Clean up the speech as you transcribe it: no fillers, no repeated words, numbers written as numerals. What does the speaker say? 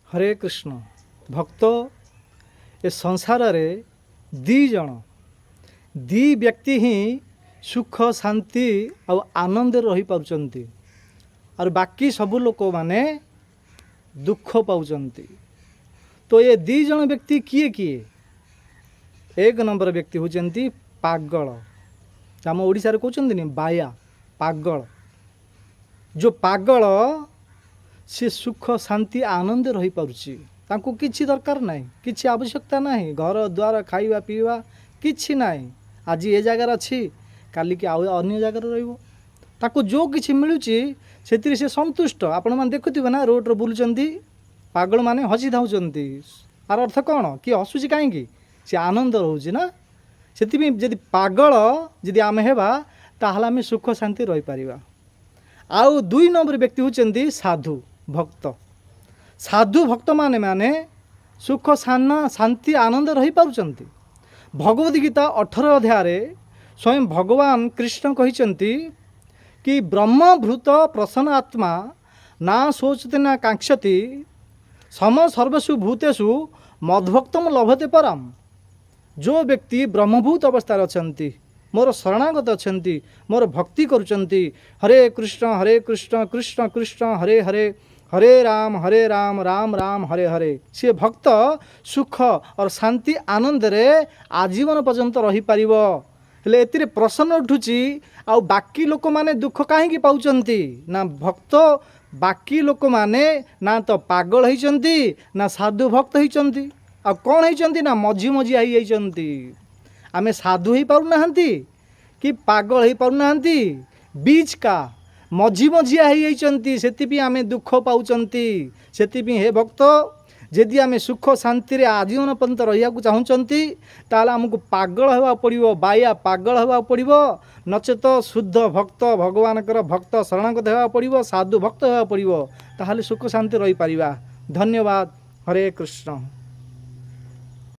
हरे कृष्ण भक्त ए संसार रे दी जन दी व्यक्ति ही सुख शांति और आनंद रही पाउचंती और बाकी सब लोक माने दुख पाउचंती। तो ये दी जन व्यक्ति किए किए? एक नंबर व्यक्ति होचंती पागल। आम ओडिशा रे कहउचंती नि बाया पागल। जो पागल से सुख शांति आनंद रही पारुची, तांको किछि दरकार नाही, किछि आवश्यकता नाही, घर द्वार खाइबा पीवा किछि नाही। आज ए जगार अच्छी काली कि अन्य जगार रहिबो, ताको जो किछि मिलुची सेतिरे से संतुष्ट। आपण माने देखुथिबे ना रोड रे बुलुचंती पागल माने हसी धाउचंती। आर अर्थ कोन कि हसुची काहेकि से आनंद रहउची ना। सेतिबे जदि पागल जदि आमे हेबा ताहले आमे सुख शांति रही पारिबा। आउ दुई नंबर व्यक्ति होचंती साधु भक्त। साधु भक्त माने माने सुख शांति आनंद रही पारुचंती। भगवद गीता 18 अध्याय स्वयं भगवान कृष्ण कहिचंती कि ब्रह्मभूत प्रसन्न आत्मा ना सोचते ना कांक्षति सम सर्वसु भूतेषु मद्भक्तम लभते परम। जो व्यक्ति ब्रह्मभूत अवस्था अछंती, मोर शरणागत अछंती, मोर भक्ति करुचंती, हरे कृष्ण कृष्ण कृष्ण हरे हरे, हरे राम राम राम हरे हरे, सी भक्त सुख और शांति आनंद रे आजीवन पर्यंत रही पारिबो। हेले एतिरे प्रसन्न उठुची। आ बाकी लोक माने दुख काहेकि पाउचंती ना? भक्त बाकी लोक माने ना तो पागल होइचंती ना साधु भक्त होइचंती। आ कौन होइचंती ना मझी मझिया होई जाइचंती। आमे साधु ही पारु नाहंती कि पागल ही पारु नाहंती, बीच का मझी मझिया होई जाइचंती। सेतिपि आमे दुख पाउचंती। सेतिपि हे भक्त यदि आमे सुख शांति रे आजीवन पर्यंत रहिया को चाहुचंती ताले हमको पागल हेबा पड़िबो, बाया पागल हेबा पड़िबो, नचेत शुद्ध भक्त भगवानकर भक्त शरणागत हेबा पड़िबो, साधु भक्त हेबा पड़िबो, ताहले सुख शांति रही पारिबा। धन्यवाद। हरे कृष्ण।